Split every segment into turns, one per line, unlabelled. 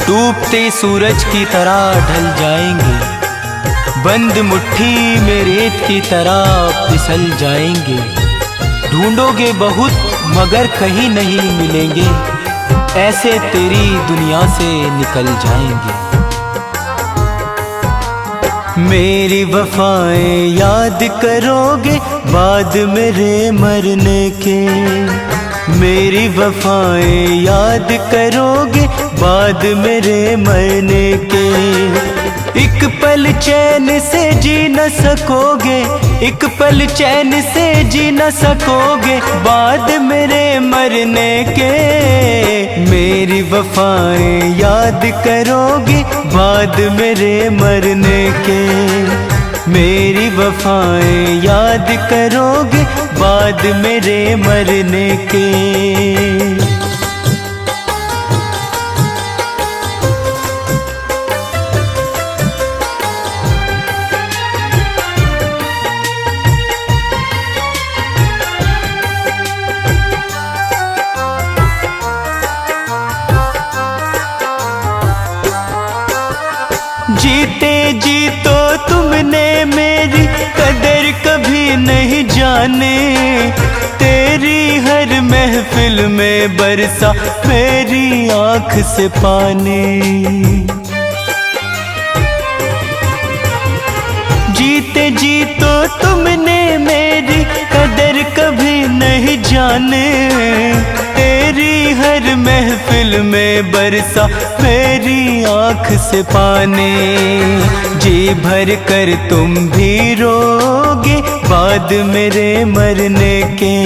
डूबते सूरज की तरह ढल जाएंगे, बंद मुट्ठी में रेत की तरह फिसल जाएंगे। ढूंढोगे बहुत मगर कहीं नहीं मिलेंगे, ऐसे तेरी दुनिया से निकल जाएंगे। मेरी वफाएं याद करोगे बाद मेरे मरने के, मेरी वफाएं याद करोगे बाद मेरे मरने के। एक पल चैन से जी न सकोगे, एक पल चैन से जी न सकोगे बाद मेरे मरने के। मेरी वफाएं याद करोगे बाद मेरे मरने के, मेरी वफाएं याद करोगे बाद मेरे मरने के। जीते जी तो तुमने मेरी कदर कभी नहीं जाने, तेरी हर महफिल में बरसा मेरी आँख से पानी। जीते जी तो तुमने मेरी कदर कभी नहीं जाने, तेरी हर महफिल में बरसा मेरी आँख से पानी। जी भर कर तुम भी रोगे बाद मेरे मरने के,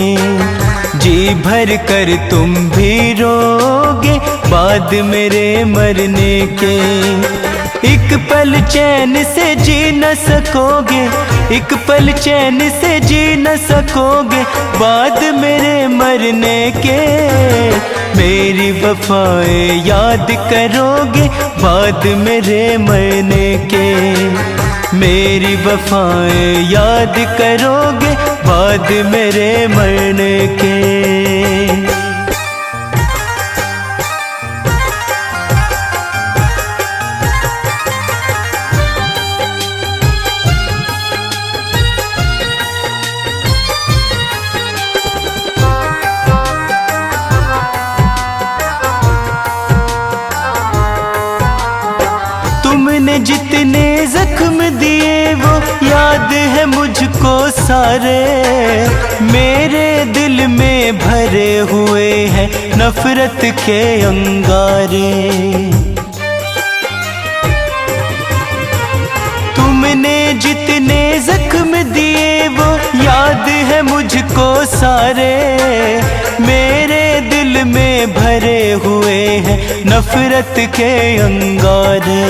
जी भर कर तुम भी रोगे बाद मेरे मरने के। एक पल चैन से जी न सकोगे, एक पल चैन से जी न सकोगे बाद मेरे मरने के। मेरी वफाएं याद करोगे बाद मेरे मरने के, मेरी वफाएं याद करोगे बाद मेरे मरने के। तुमने जितने जख्म दिए वो याद है मुझको सारे, मेरे दिल में भरे हुए हैं नफरत के अंगारे। तुमने जितने जख्म दिए वो याद है मुझको सारे, मेरे दिल में भरे हुए हैं नफरत के अंगारे।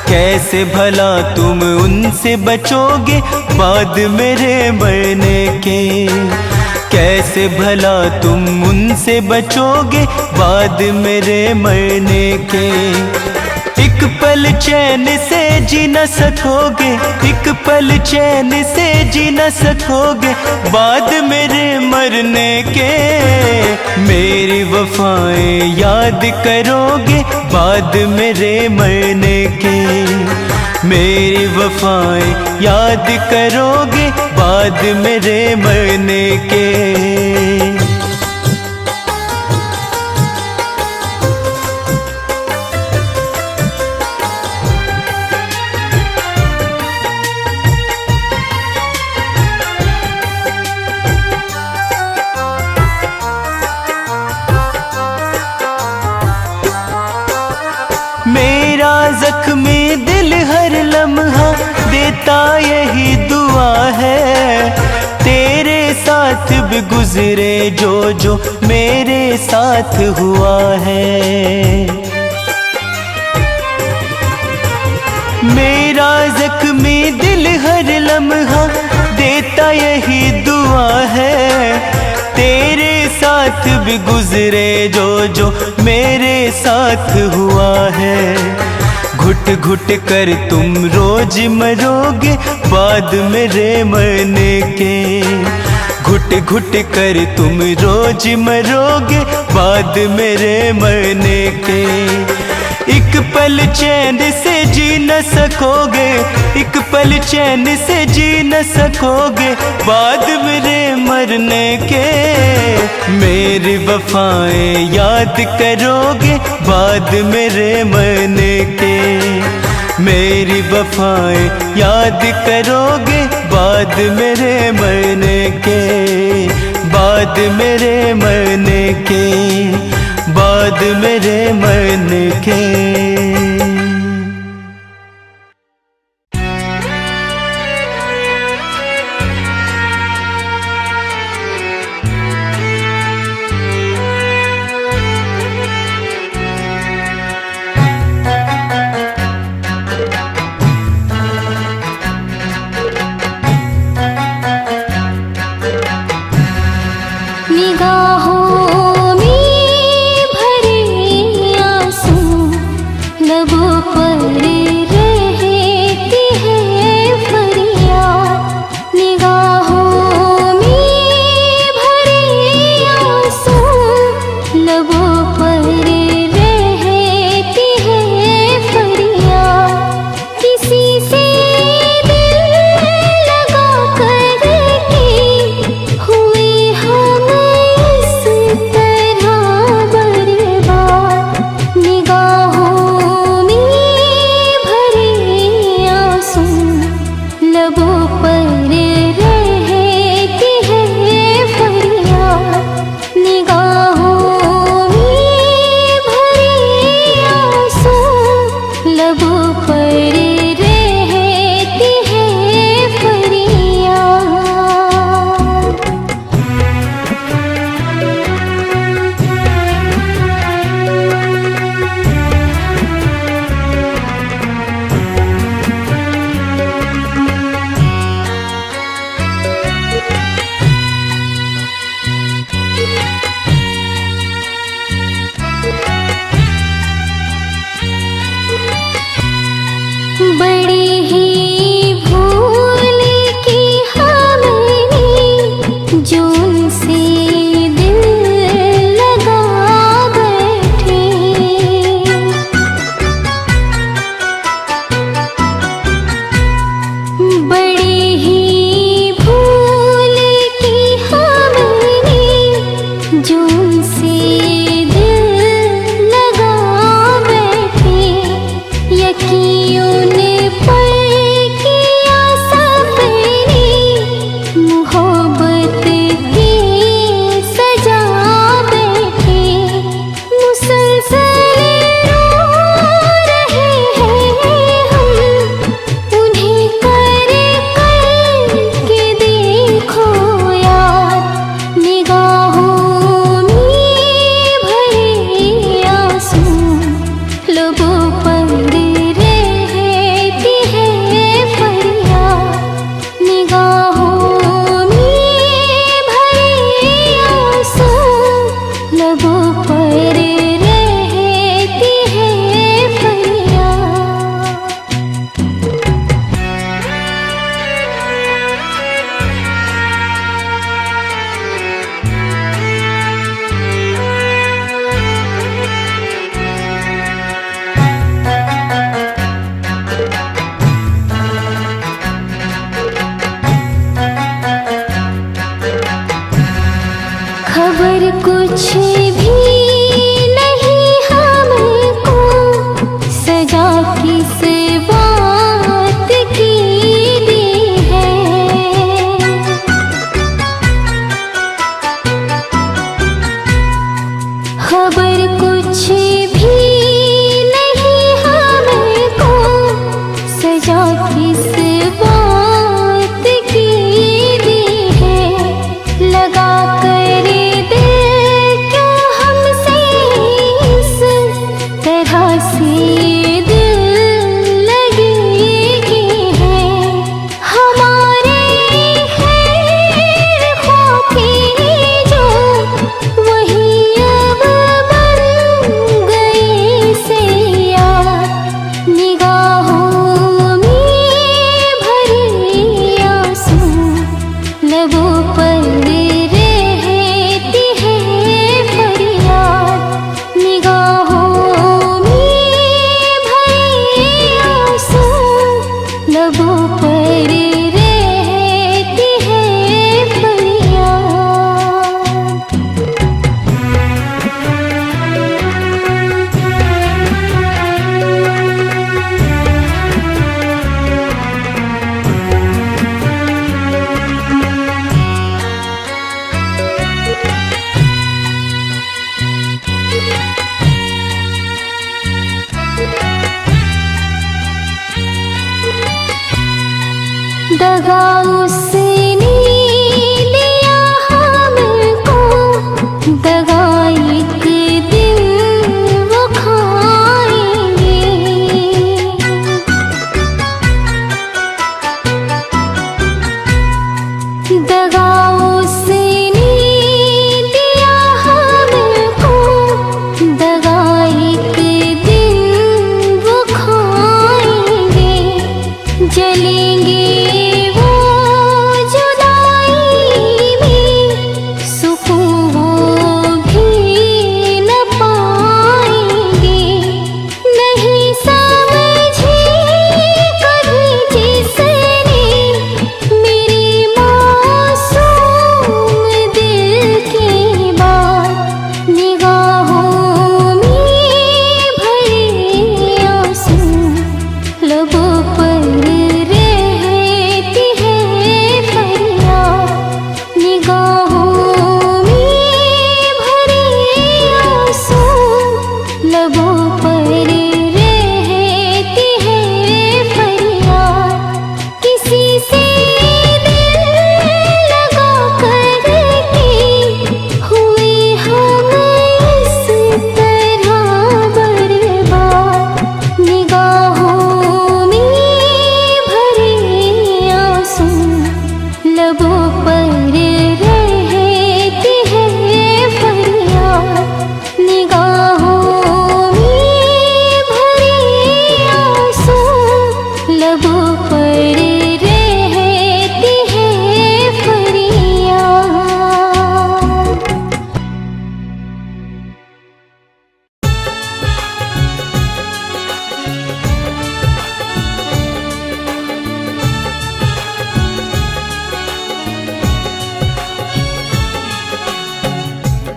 कैसे भला तुम उनसे बचोगे बाद मेरे मरने के, कैसे भला तुम उनसे बचोगे बाद मेरे मरने के। एक पल चैन से जी न सकोगे, एक पल चैन से जी न सकोगे बाद मेरे मरने के। मेरी वफाएं याद करोगे बाद मेरे मरने के, मेरी वफाएं याद करोगे बाद मेरे मरने के। मेरा जख्मी दिल हर लम्हा देता यही दुआ है, तेरे साथ भी गुजरे जो जो मेरे साथ हुआ है। मेरा जख्मी दिल हर लम्हा देता यही दुआ है, तेरे साथ भी गुजरे जो जो मेरे साथ हुआ है। घुट घुट कर तुम रोज मरोगे बाद मेरे मरने के, घुट घुट कर तुम रोज मरोगे बाद मेरे मरने के। एक पल चैन से जी न सकोगे, एक पल चैन से जी न सकोगे बाद मेरे मरने के। मेरी वफाएं याद करोगे बाद मेरे मरने के। मेरी वफाएं याद करोगे बाद मेरे मरने के, बाद मेरे मरने के, बाद मेरे मरने के।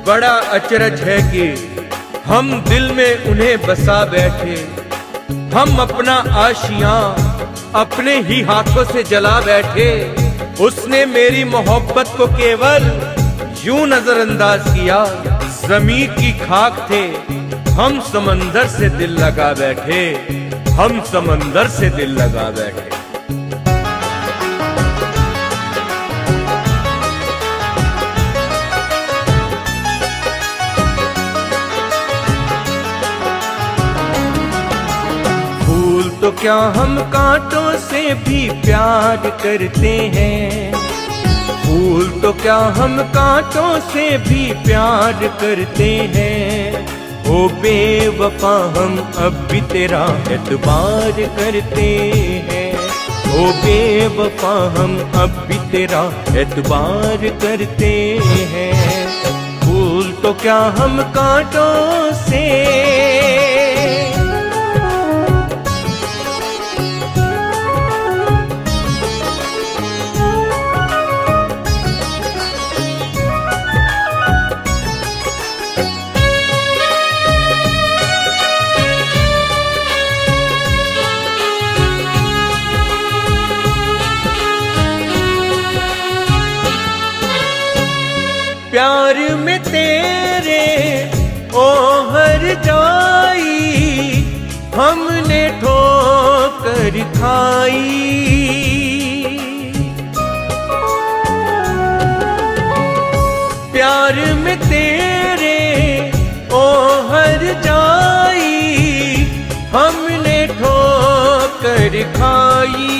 बड़ा अचरज है कि हम दिल में उन्हें बसा बैठे, हम अपना आशियां अपने ही हाथों से जला बैठे। उसने मेरी मोहब्बत को केवल यूं नजरअंदाज किया, जमीन की खाक थे हम, समंदर से दिल लगा बैठे, हम समंदर से दिल लगा बैठे। फूल तो क्या हम कांटों से भी प्यार करते हैं, फूल तो क्या हम कांटों से भी प्यार करते हैं। ओ बेवफा हम अब भी तेरा एतबार करते हैं, ओ बेवफा हम अब भी तेरा एतबार करते हैं। फूल तो क्या हम कांटों से प्यार में तेरे ओ हर जाई, हमने ठोकर खाई। प्यार में तेरे ओ हर जाई, हमने ठोकर खाई।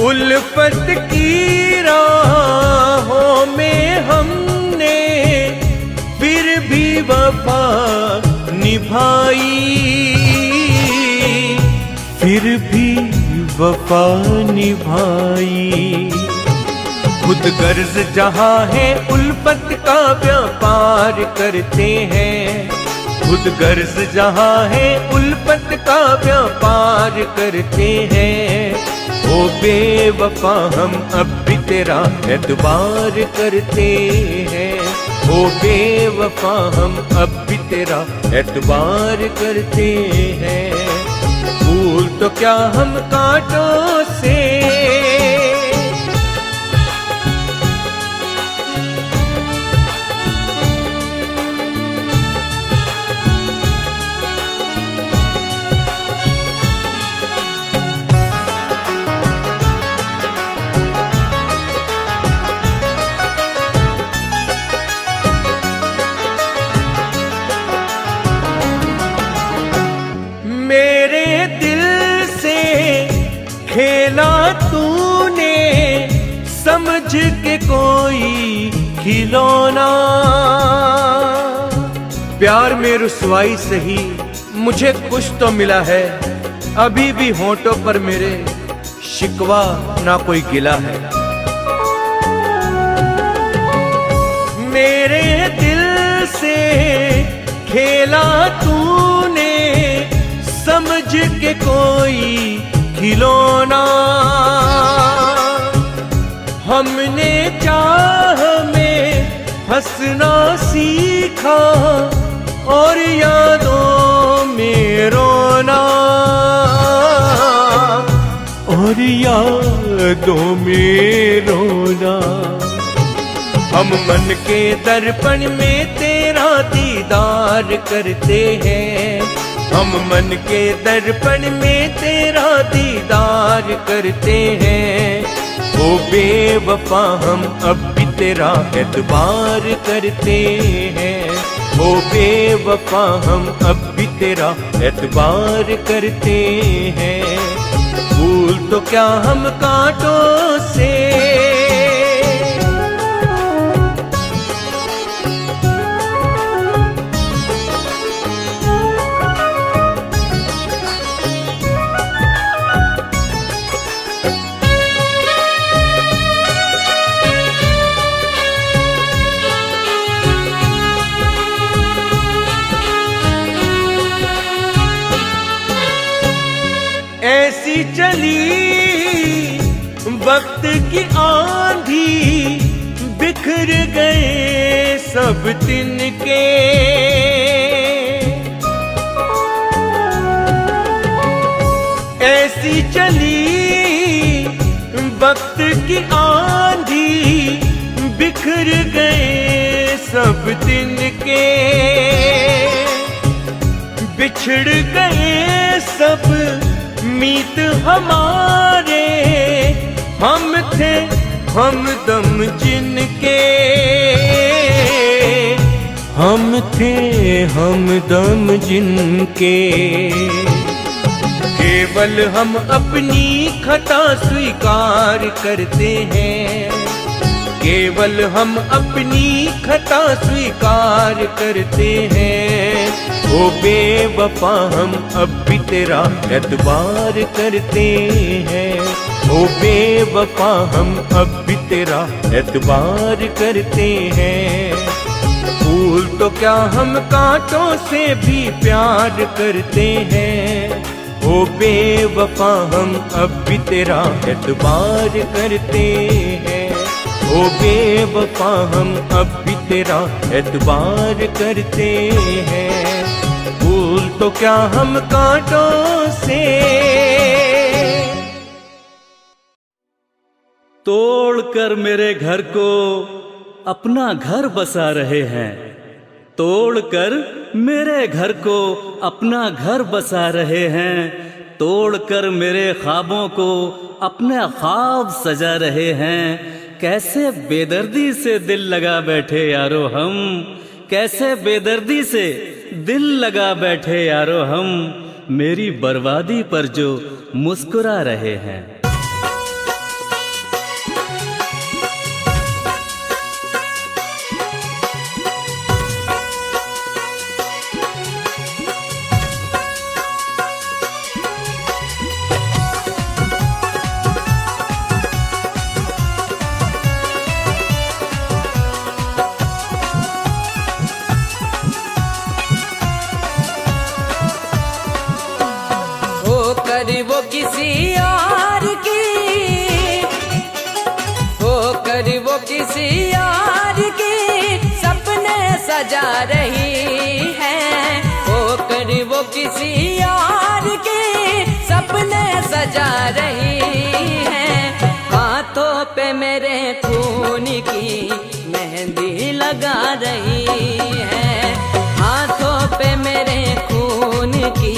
उल्फत की राहों में हमने फिर भी वफा निभाई, फिर भी वफा निभाई। खुद गर्ज जहां है उल्फत का व्यापार करते हैं, खुद गर्ज जहां है उल्फत का व्यापार करते हैं। ओ बेवफा हम अब भी तेरा एतबार करते हैं, ओ बेवफा हम अब भी तेरा एतबार करते हैं। फूल तो क्या हम कांटों से मेरे दिल से खेला तूने, समझ के कोई खिलौना। प्यार में रुसवाई सही मुझे कुछ तो मिला है, अभी भी होंठों पर मेरे शिकवा ना कोई गिला है। मेरे दिल से खेला तूने, समझ के कोई खिलौना। हमने चाह में हंसना सीखा और यादों में रोना, और यादों में रोना। हम मन के दर्पण में तेरा दीदार करते हैं, हम मन के दर्पण में तेरा दीदार करते हैं। ओ बेवफा हम अब भी तेरा एतबार करते हैं, ओ बेवफा हम अब भी तेरा एतबार करते हैं। फूल तो क्या हम कांटों से ऐसी चली वक्त की आंधी, बिखर बिखर गए सब तिनके। ऐसी चली वक्त की आंधी, बिखर गए सब तिनके। बिछड़ गए सब मीत हमारे, हम थे हमदम जिनके। हम थे हमदम जिनके। केवल हम अपनी खता स्वीकार करते हैं, केवल हम अपनी खता स्वीकार करते हैं। ओ बेवफा हम अब भी तेरा एतबार करते हैं। ओ बेवफा हम अब भी तेरा एतबार करते हैं। फूल तो क्या हम कांटों से भी प्यार करते हैं। ओ बेवफा हम अब भी तेरा एतबार करते हैं। ओ बेवफा हम अब भी तेरा एतबार करते हैं। फूल तो क्या हम कांटों से।
तोड़कर मेरे घर को अपना घर बसा रहे हैं, तोड़कर मेरे घर को अपना घर बसा रहे हैं। तोड़कर मेरे ख्वाबों को अपने ख्वाब सजा रहे हैं। कैसे बेदर्दी से दिल लगा बैठे यारो हम, कैसे बेदर्दी से दिल लगा बैठे यारो हम। मेरी बर्बादी पर जो मुस्कुरा रहे हैं।
वो किसी और की, होकर वो किसी और की सपने सजा रही है। होकर वो किसी और की सपने सजा रही है। हाथों पे मेरे खून की मेहंदी लगा रही है। हाथों पे मेरे खून की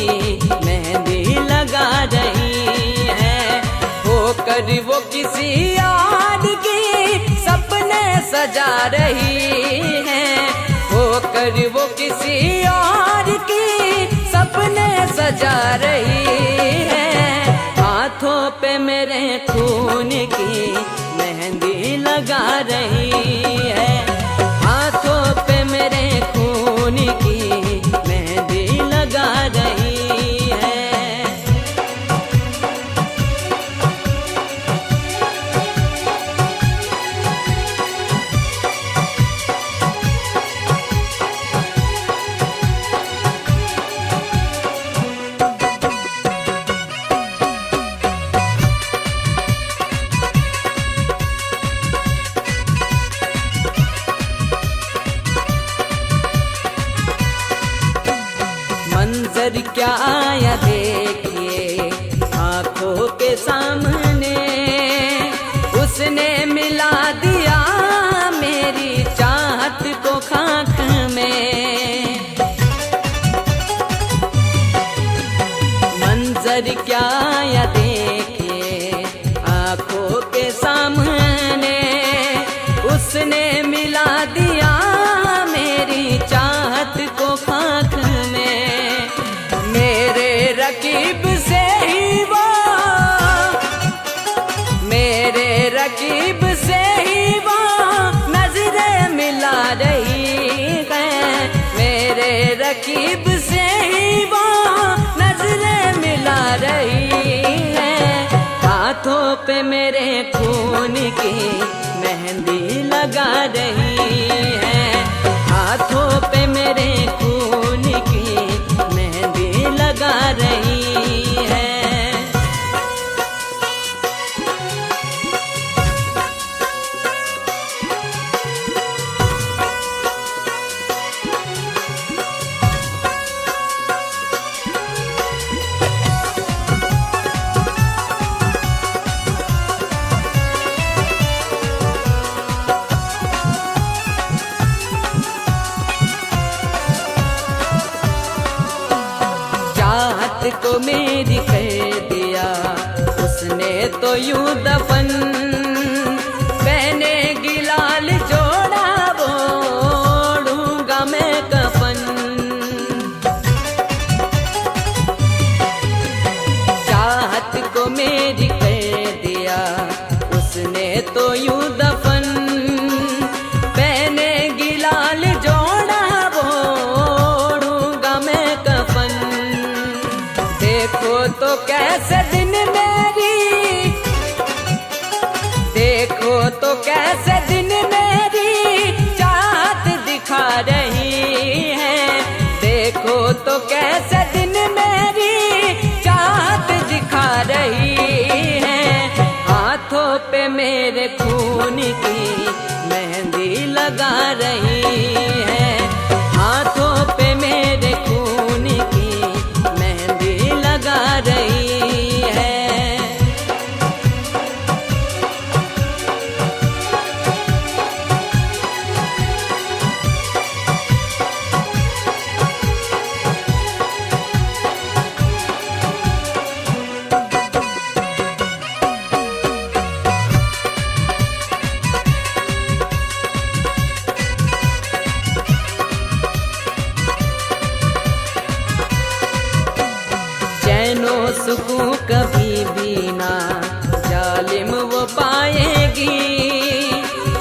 मेहंदी लगा रही है। होकर वो किसी और की सपने सजा रही है। होकर वो किसी और की सपने सजा रही है। हाथों पे मेरे खून की मेहंदी लगा रही है। हाथों पे मेरे खून की मेहंदी लगा रही है। मंजर क्या आया देखिए आंखों के सामने। उसने मिला दिया मेरी चाहत को खाक में। मंजर क्या आया देखिए आंखों के सामने। उसने मिला दिया मेरी चाहत को खाक में। मेरे रकीब से ही वो, मेरे रकीब से ही वो नजरें मिला रही है। मेरे रकीब से ही वो नजरें मिला रही है। हाथों पे मेरे खून की मेहंदी लगा रही है। हाथों पे मेरे खून की मेहंदी लगा रही है। चाहत को मेरी कर दिया उसने तो यूं दफन, मैंने गिलाल जोड़ा ओढ़ूंगा मैं कफन। चाहत को मेरी कर दिया उसने तो यूं दफन, मैंने गिलाल जोड़ा ओढ़ूंगा मैं कफन। देखो तो कैसे दिन मेरी, देखो तो कैसे दिन मेरी चाहत दिखा रही है, देखो तो कैसे दिन मेरी चाहत दिखा रही है। हाथों पे मेरे खून की मेहंदी लगा रही है, हाथों पे मेरे खून की मेहंदी लगा रही है। चैनो सुकून कभी भी ना जालिम वो पाएगी,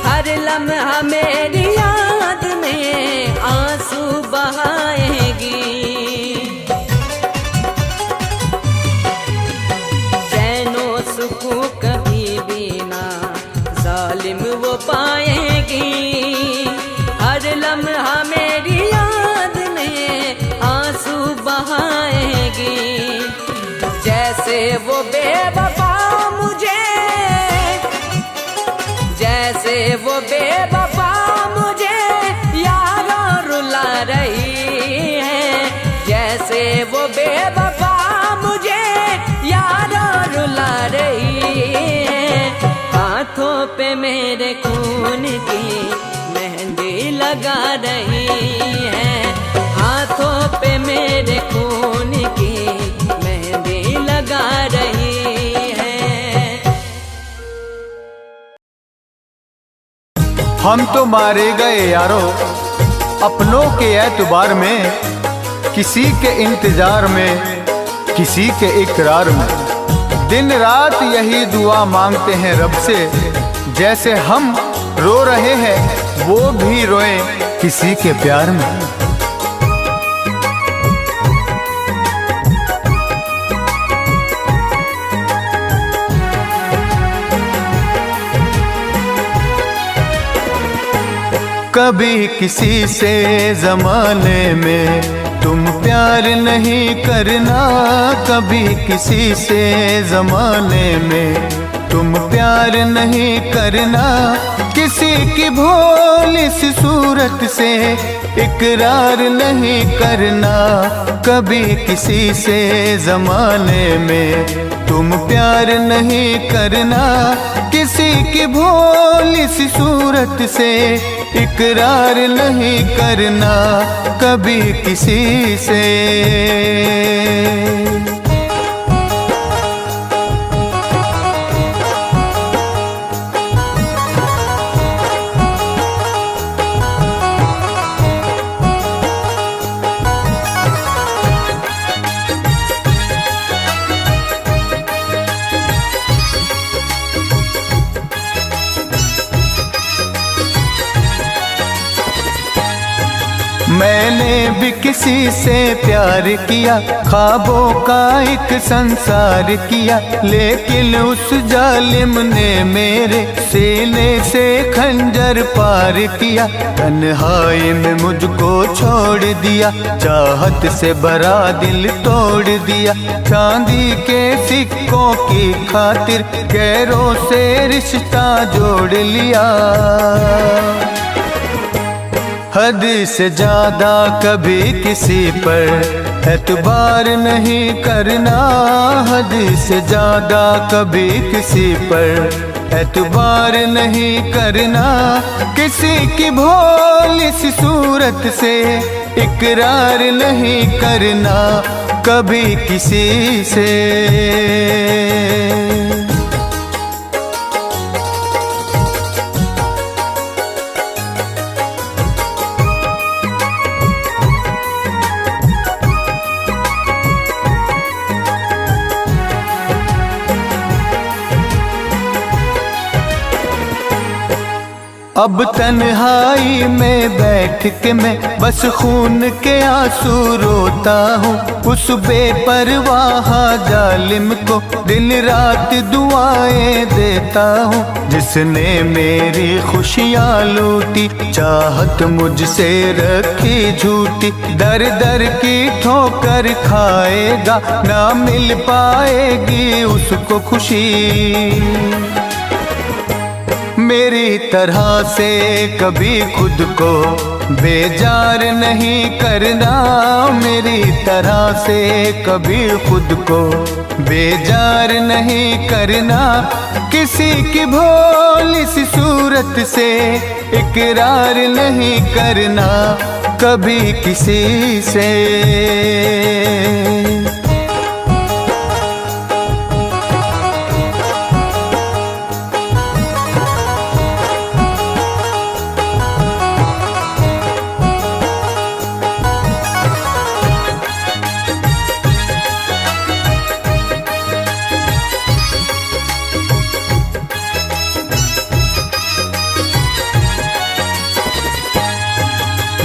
हर लम्हा मेरी याद में आंसू बहाएगी। चैनो सुकून कभी भी ना जालिम वो पाएगी, हर लम्हा मेरी याद में आंसू बहाएगी। जैसे वो बेवफा मुझे, जैसे वो बेवफा मुझे यारों रुला रही है, जैसे वो बेवफा मुझे यारों रुला रही है। हाथों पे मेरे खून की मेहंदी लगा रही है, हाथों पे मेरे खून की मेहंदी लगा रही है।
हम तो मारे गए यारो अपनों के एतबार में, किसी के इंतजार में, किसी के इकरार में। दिन रात यही दुआ मांगते हैं रब से, जैसे हम रो रहे हैं वो भी रोए किसी के प्यार में। कभी किसी से ज़माने में तुम प्यार नहीं करना, कभी किसी से ज़माने में तुम प्यार नहीं करना। किसी की भोली सी सूरत से इकरार नहीं करना, कभी किसी से ज़माने में तुम प्यार नहीं करना। किसी की भोली सी सूरत से इकरार नहीं करना कभी किसी से। मैंने भी किसी से प्यार किया, ख्वाबों का एक संसार किया, लेकिन उस जालिम ने मेरे सीने से खंजर पार किया। तन्हाई में मुझको छोड़ दिया, चाहत से भरा दिल तोड़ दिया। चांदी के सिक्कों की खातिर गैरों से रिश्ता जोड़ लिया। हद से ज्यादा कभी किसी पर एतबार नहीं करना, हद से ज्यादा कभी किसी पर एतबार नहीं करना। किसी की भोली सी सूरत से इकरार नहीं करना, कभी किसी से। अब तन्हाई में बैठ के मैं बस खून के आंसू रोता हूँ, उस बेपरवाह जालिम को दिन रात दुआएं देता हूँ। जिसने मेरी खुशियाँ लूटी, चाहत मुझसे रखी झूठी, दर दर की ठोकर खाएगा, ना मिल पाएगी उसको खुशी। मेरी तरह से कभी खुद को बेजार नहीं करना, मेरी तरह से कभी खुद को बेजार नहीं करना। किसी की भोली सी सूरत से इकरार नहीं करना कभी किसी से।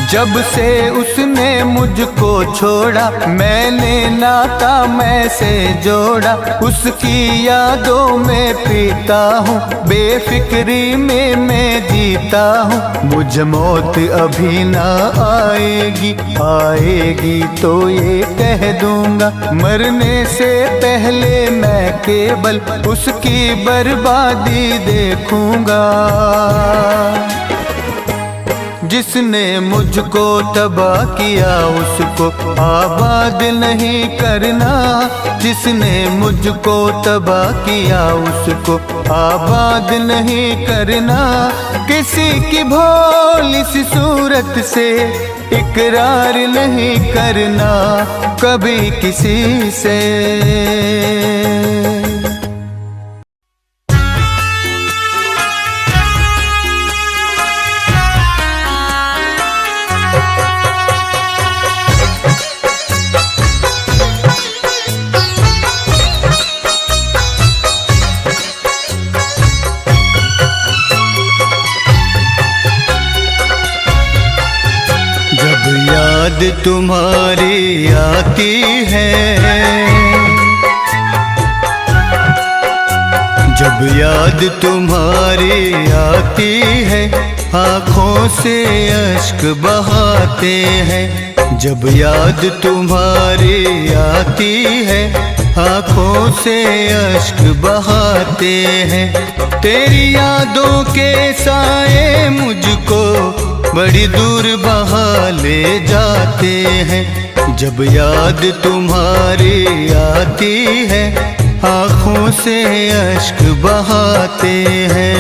जब से उसने मुझको छोड़ा, मैंने नाता मैं से जोड़ा, उसकी यादों में पीता हूँ, बेफिक्री में मैं जीता हूँ। मुझे मौत अभी ना आएगी, आएगी तो ये कह दूंगा, मरने से पहले मैं केवल उसकी बर्बादी देखूंगा। जिसने मुझको तबाह किया उसको आबाद नहीं करना, जिसने मुझको तबाह किया उसको आबाद नहीं करना। किसी की भोली सी सूरत से इकरार नहीं करना कभी किसी से। याद तुम्हारी आती है, जब याद तुम्हारी आती है, आँखों से अश्क बहाते हैं। जब याद तुम्हारी आती है, आँखों से अश्क बहाते हैं। तेरी यादों के साए मुझको बड़ी दूर बहा ले जाते हैं। जब याद तुम्हारी आती है, आँखों से अश्क बहाते हैं।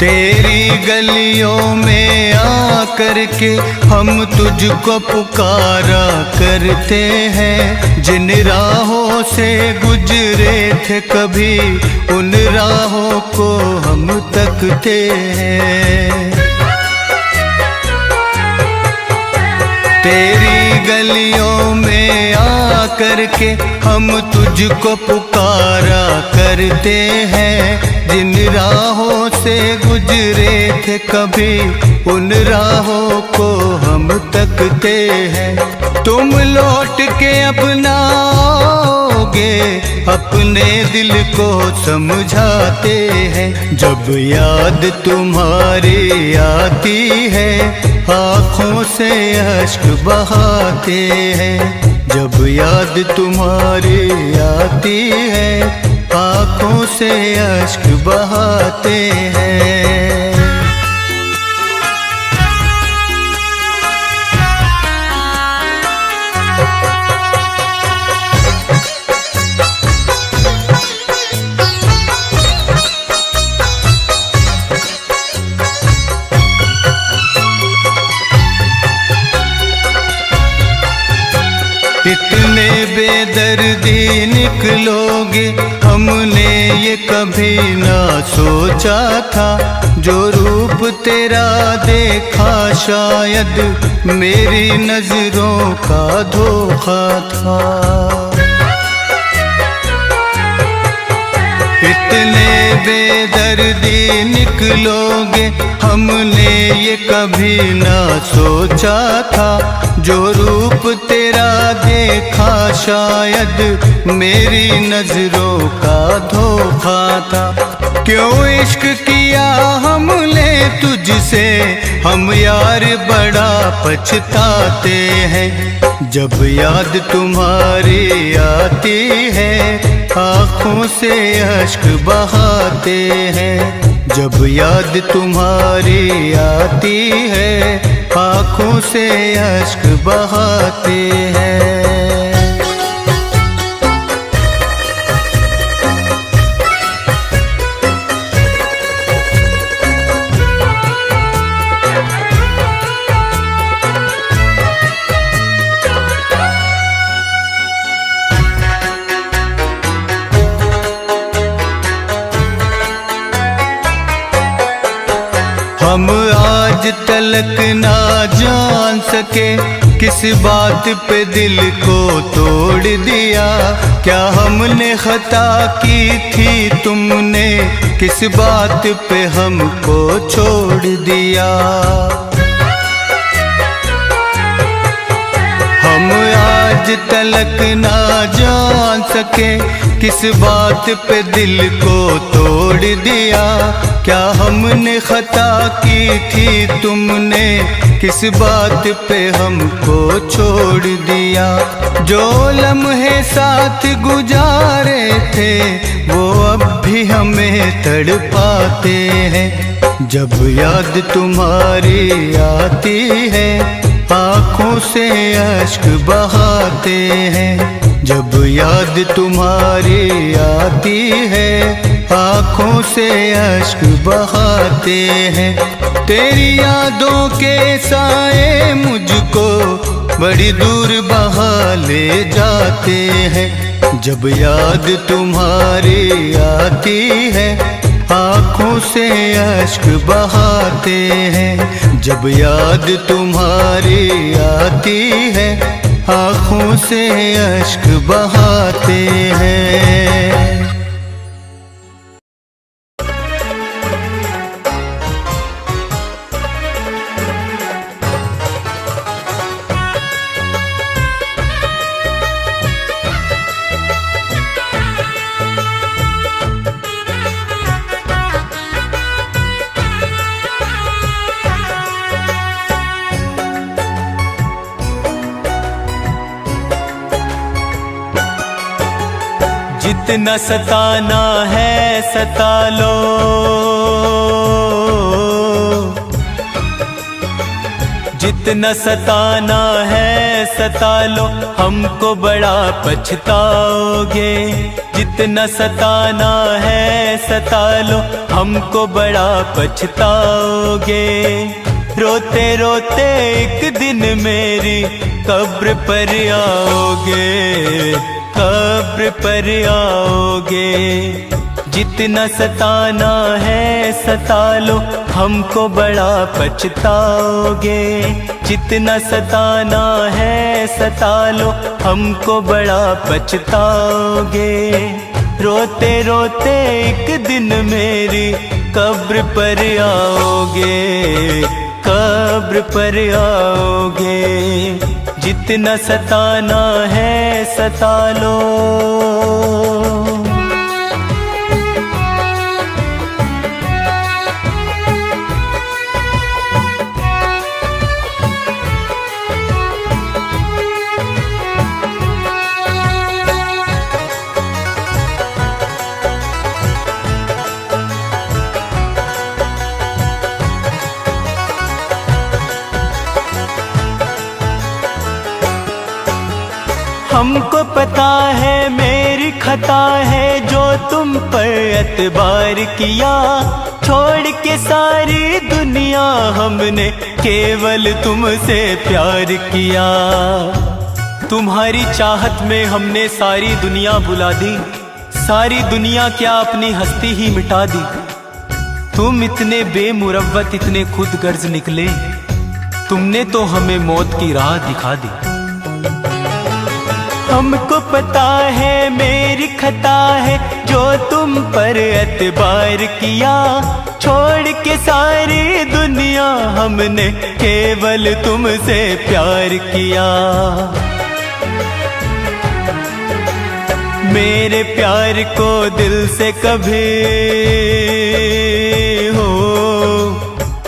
तेरी गलियों में आकर के हम तुझको पुकारा करते हैं। जिन राहों से गुजरे थे कभी, उन राहों को हम तकते हैं। तेरी गलियों में आकर के हम तुझको पुकारा करते हैं। जिन राहों से गुजरे थे कभी, उन राहों को हम तकते हैं। तुम लौट के अपनाओगे, अपने दिल को समझाते हैं। जब याद तुम्हारी आती है, आँखों से अश्क बहाते हैं। जब याद तुम्हारी आती है, आँखों से अश्क बहाते हैं। इतने बेदर्दी निकलोगे हमने ये कभी ना सोचा था। जो रूप तेरा देखा शायद मेरी नजरों का धोखा था। इतने बेदर्दी निकलोगे हमने ये कभी ना सोचा था। जो रूप तेरा देखा शायद मेरी नजरों का धोखा था। क्यों इश्क किया हमने तुझसे हम यार बड़ा पछताते हैं। जब याद तुम्हारी आती है आँखों से अश्क बहाते हैं। जब याद तुम्हारी आती है आँखों से अश्क बहाते हैं। हम आज तलक ना जान सके किस बात पे दिल को तोड़ दिया। क्या हमने खता की थी तुमने किस बात पे हमको छोड़ दिया। हम आज तलक ना जान सके किस बात पे दिल को तोड़ दिया। क्या हमने खता की थी तुमने किस बात पे हमको छोड़ दिया। जो लम्हे साथ गुजारे थे वो अब भी हमें तड़पाते हैं। जब याद तुम्हारी आती है आँखों से अश्क बहाते हैं। जब याद तुम्हारी आती है आँखों से अश्क बहाते हैं। तेरी यादों के साए मुझको बड़ी दूर बहा ले जाते हैं। जब याद तुम्हारी आती है आँखों से अश्क बहाते हैं। जब याद तुम्हारी आती है आँखों से अश्क बहाते हैं।
जितना सताना है सता लो। जितना सताना है सता लो हमको बड़ा पछताओगे। जितना सताना है सता लो हमको बड़ा पछताओगे। रोते रोते एक दिन मेरी कब्र पर आओगे। कब्र पर आओगे। जितना सताना है सता लो हमको बड़ा पछताओगे। जितना सताना है सता लो हमको बड़ा पछताओगे। रोते रोते एक दिन मेरी कब्र पर आओगे। कब्र पर आओगे। जितना सताना है सता लो। हमको पता है मेरी खता है जो तुम पर एतबार किया। छोड़ के सारी दुनिया हमने केवल तुमसे प्यार किया। तुम्हारी चाहत में हमने सारी दुनिया भुला दी, सारी दुनिया क्या अपनी हस्ती ही मिटा दी। तुम इतने बेमुरव्वत इतने खुद गर्ज निकले, तुमने तो हमें मौत की राह दिखा दी। हमको पता है मेरी खता है जो तुम पर एतबार किया। छोड़ के सारी दुनिया हमने केवल तुमसे प्यार किया। मेरे प्यार को दिल से कभी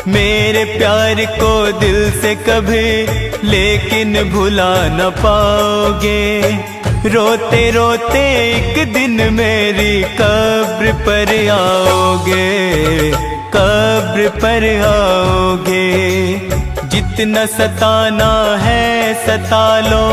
मेरे प्यार को दिल से कभी लेकिन भुला न पाओगे। रोते रोते एक दिन मेरी कब्र पर आओगे, कब्र पर आओगे। जितना सताना है सता लो।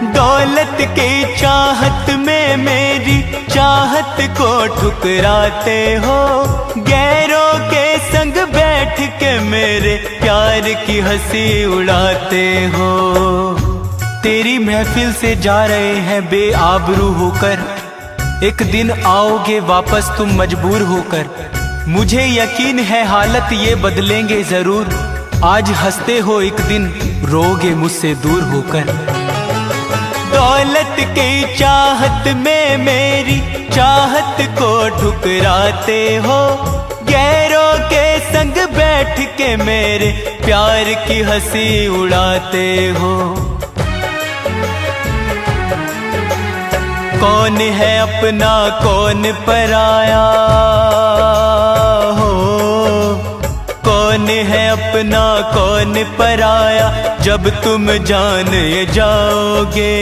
दौलत की चाहत में मेरी चाहत को ठुकराते हो। गैरों के संग बैठ के मेरे प्यार की हंसी उड़ाते हो। तेरी महफिल से जा रहे हैं बेआबरू होकर, एक दिन आओगे वापस तुम मजबूर होकर। मुझे यकीन है हालत ये बदलेंगे जरूर। आज हंसते हो एक दिन रोगे मुझसे दूर होकर। दौलत की चाहत में मेरी चाहत को ठुकराते हो। गैरों के संग बैठ के मेरे प्यार की हंसी उड़ाते हो। कौन है अपना कौन पराया हो। कौन है अपना कौन पराया जब तुम जान जाओगे।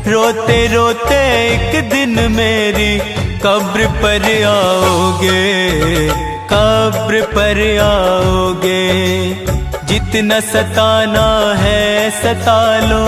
रोते रोते एक दिन मेरी कब्र पर आओगे, कब्र पर आओगे। जितना सताना है सता लो।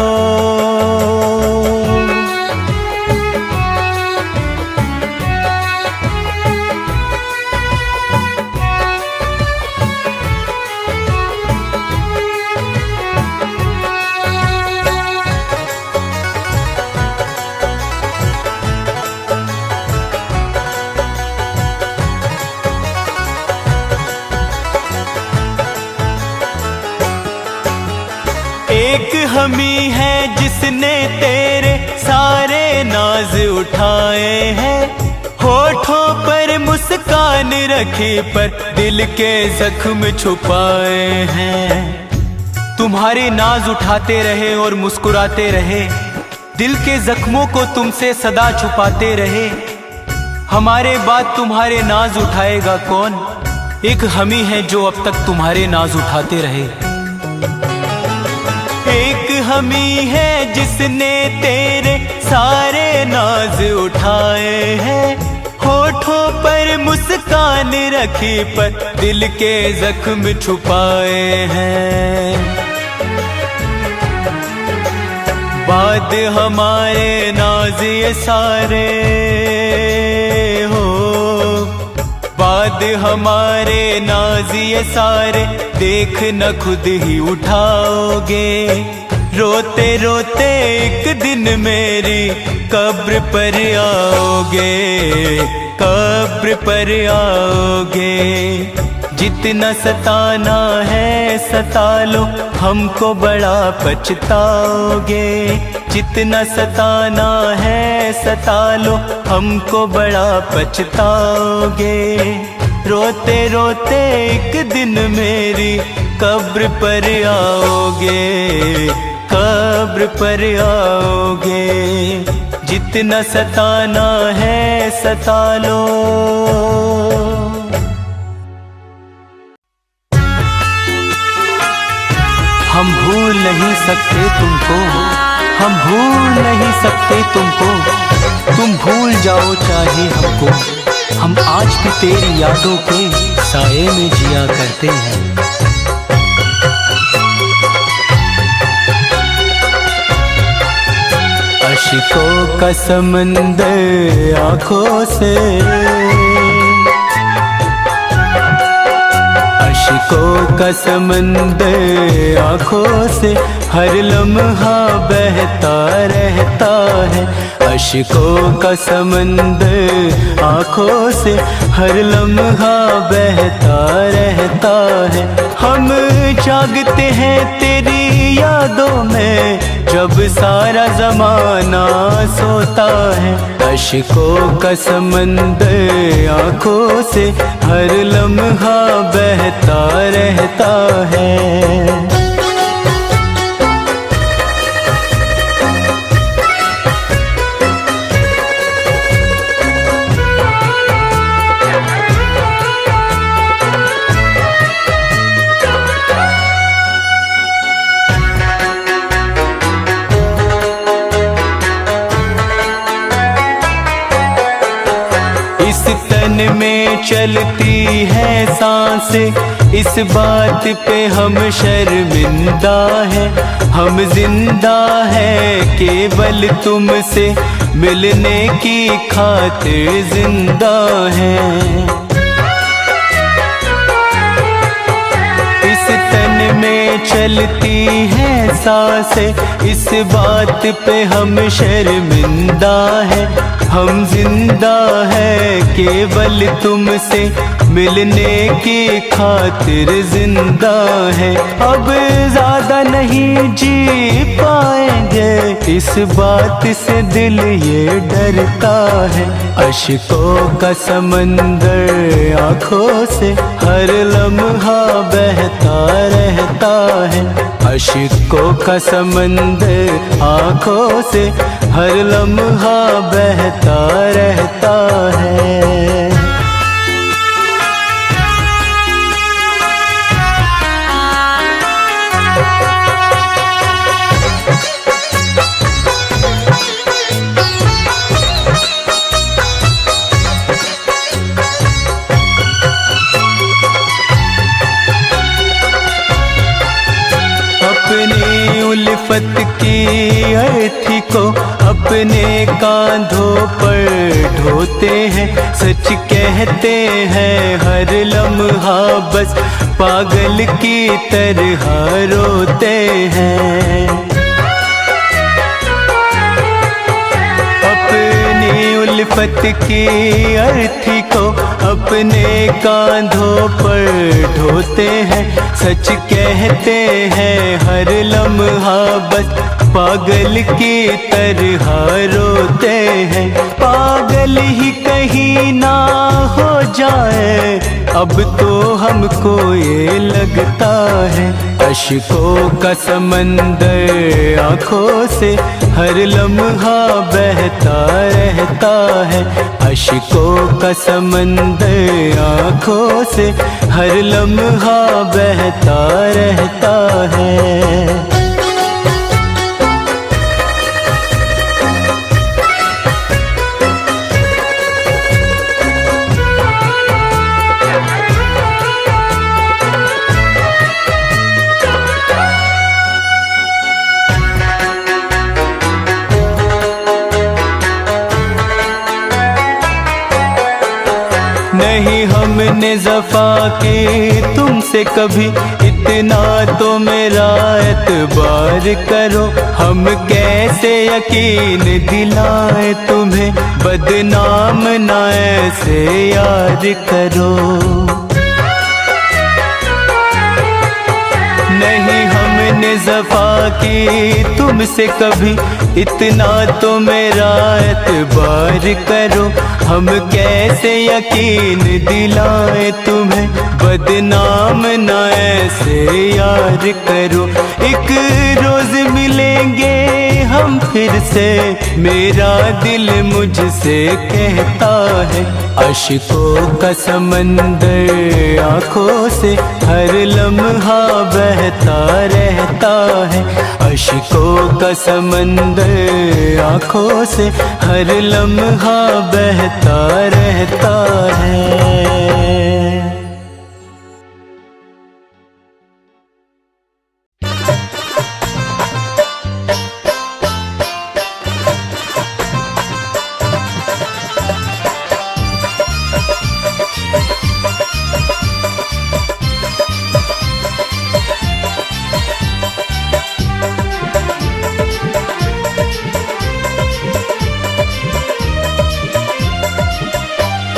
एक हमी है जिसने तेरे सारे नाज उठाए हैं। होठों पर मुस्कान रखी पर दिल के जख्म छुपाए हैं। तुम्हारे नाज उठाते रहे और मुस्कुराते रहे, दिल के जख्मों को तुमसे सदा छुपाते रहे। हमारे बाद तुम्हारे नाज उठाएगा कौन। एक हमी है जो अब तक तुम्हारे नाज उठाते रहे। एक हमी है जिसने तेरे सारे नाज उठाए हैं। होठों पर मुस्कान रखी पर दिल के जख्म छुपाए हैं। बाद हमारे नाज ये सारे हो, बाद हमारे नाज ये सारे देख न खुद ही उठाओगे। रोते रोते एक दिन मेरी कब्र पर आओगे, कब्र पर आओगे। जितना सताना है सता लो, हमको बड़ा पछताओगे। जितना सताना है सता लो, हमको बड़ा पछताओगे। रोते रोते एक दिन मेरी कब्र पर आओगे, कब्र पर आओगे। जितना सताना है सता लो। भूल नहीं सकते तुमको, हम भूल नहीं सकते तुमको। तुम भूल जाओ चाहे हमको, हम आज भी तेरी यादों के साए में जिया करते हैं। अश्कों का समंदर आँखों से, अश्कों का समंदर आँखों से हर लम्हा बहता रहता है। अश्कों का समंदर आँखों से हर लम्हा बहता रहता है। हम जागते हैं तेरी यादों में जब सारा जमाना सोता है। अश्कों का समंदर आँखों से हर लम्हा बहता रहता है। इस तन में चलती है सांसें, इस बात पे हम शर्मिंदा हैं। हम जिंदा हैं केवल तुमसे मिलने की खातिर जिंदा हैं। इस तन में चलती है सांसें, इस बात पे हम शर्मिंदा हैं। हम जिंदा हैं केवल तुमसे मिलने की खातिर जिंदा हैं। अब ज्यादा नहीं जी पाएंगे, इस बात से दिल ये डरता है। अश्कों का समंदर आँखों से हर लम्हा बहता रहता है। अश्कों का समंदर आँखों से हर लम्हा बहता रहता है। अपनी उल्फत की अर्थी को अपने कांधों पर ढोते हैं। सच कहते हैं हर लम्हा बस पागल की तरह रोते हैं। अपनी उल्फत की अर्थी को अपने कांधों पर ढोते हैं। सच कहते हैं हर लम्हा बस पागल की तरह रोते हैं। पागल ही कहीं ना हो जाए अब तो हमको ये लगता है। अश्कों का समंदर आँखों से हर लम्हा बहता रहता है। अश्कों का समंदर आँखों से हर लम्हा बहता रहता है। नहीं हमने जफा की तुमसे कभी, इतना तो मेरा एतबार करो। हम कैसे यकीन दिलाए तुम्हें, बदनाम ना ऐसे यार करो। नहीं हमने जफा की तुमसे कभी, इतना तो मेरा एतबार करो। हम कैसे यकीन दिलाए तुम्हें, बदनाम ना ऐसे यार करो। एक रोज मिलेंगे हम फिर से, मेरा दिल मुझसे कहता है। अश्कों का समंदर आँखों से हर लम्हा बहता रहता है। अश्कों का समंदर आँखों से हर लम्हा बहता रहता है।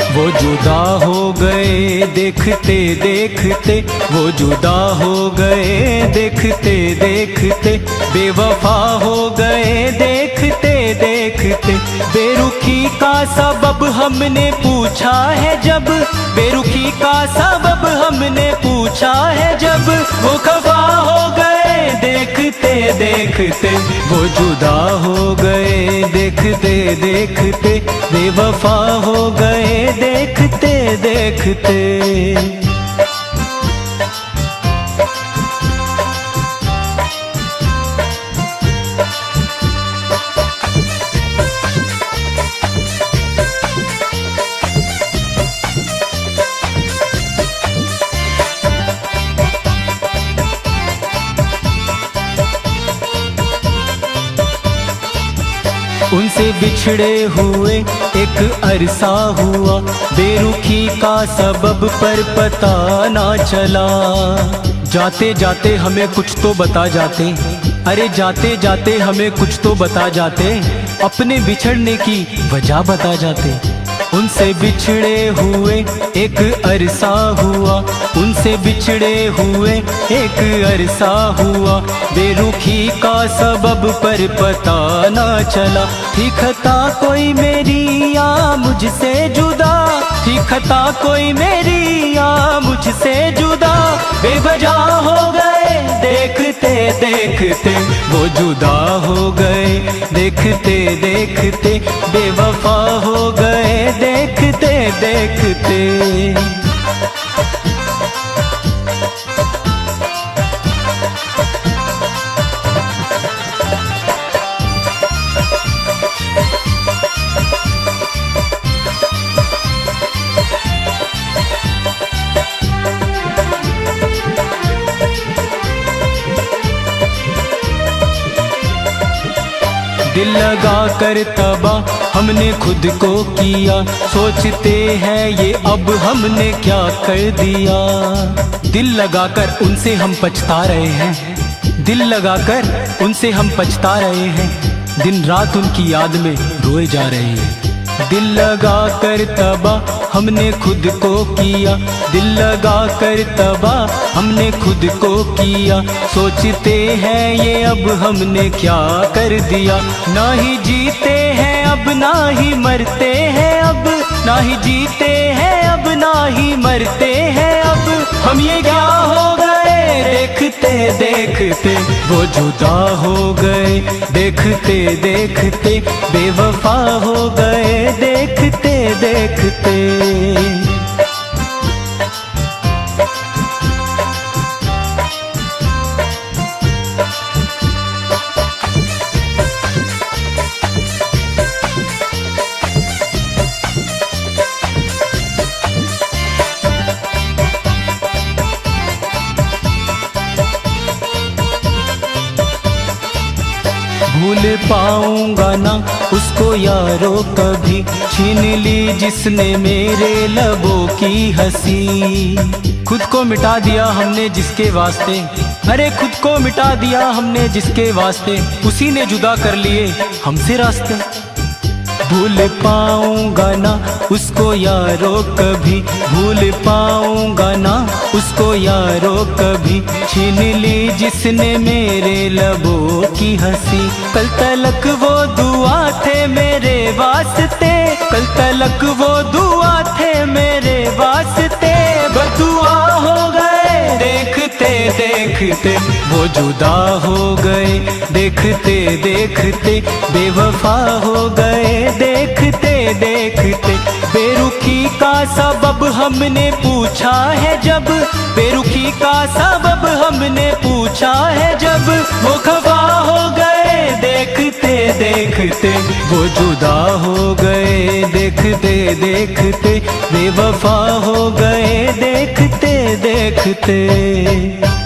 वो जुदा हो गए देखते देखते, वो जुदा हो गए देखते देखते, बेवफा हो गए देखते देखते। बेरुखी का सबब हमने पूछा है जब, बेरुखी का सबब हमने पूछा है जब, वो खफा हो गए देखते देखते, वो जुदा हो गए देखते देखते, बेवफा हो गए देखते देखते। उनसे बिछड़े हुए एक अरसा हुआ, बेरुखी का सबब पर पता ना चला। जाते जाते हमें कुछ तो बता जाते, अरे जाते जाते हमें कुछ तो बता जाते, अपने बिछड़ने की वजह बता जाते। उनसे बिछड़े हुए एक अरसा हुआ, उनसे बिछड़े हुए एक अरसा हुआ, बेरुखी का सबब पर पता ना चला। थी खता कोई मेरी या मुझसे जुदा, थी खता कोई मेरी या मुझसे जुदा, बेवजह हो गए देखते देखते, वो जुदा हो गए देखते देखते, बेवफा हो गए देखते देखते। दिल लगा कर तबाह हमने खुद को किया, सोचते हैं ये अब हमने क्या कर दिया। दिल लगाकर उनसे हम पछता रहे हैं, दिल लगाकर उनसे हम पछता रहे हैं, दिन रात उनकी याद में रोए जा रहे हैं। दिल लगा कर तबाह हमने खुद को किया, दिल लगा कर तबाह हमने खुद को किया, सोचते हैं ये अब हमने क्या कर दिया। ना ही जीते हैं अब ना ही मरते हैं अब, ना ही जीते हैं अब ना ही मरते हैं अब, हम ये क्या हो गए देखते देखते, वो जुदा हो गए देखते देखते, बेवफा हो गए देखते देखते। भूल पाऊंगा ना उसको यारो कभी, छीन ली जिसने मेरे लबों की हंसी। खुद को मिटा दिया हमने जिसके वास्ते, अरे खुद को मिटा दिया हमने जिसके वास्ते, उसी ने जुदा कर लिए हमसे रास्ते। भूल पाऊंगा ना उसको यारो कभी, भूल पाऊंगा ना उसको यारो कभी, छीन ली जिसने मेरे लबों की हंसी। कल तलक वो दुआ थे मेरे वास्ते, कल तलक वो दुआ थे मेरे वास्ते, बदुआ हो गए देखते देखते, वो जुदा हो गए देखते देखते, बेवफा हो गए देखते देखते, बेरुखी का सबब हमने पूछा है जब, बेरुखी का सबब हमने पूछा है जब, वो खफा हो गए देखते देखते, वो जुदा हो गए देखते देखते, बेवफा हो गए देखते देखते।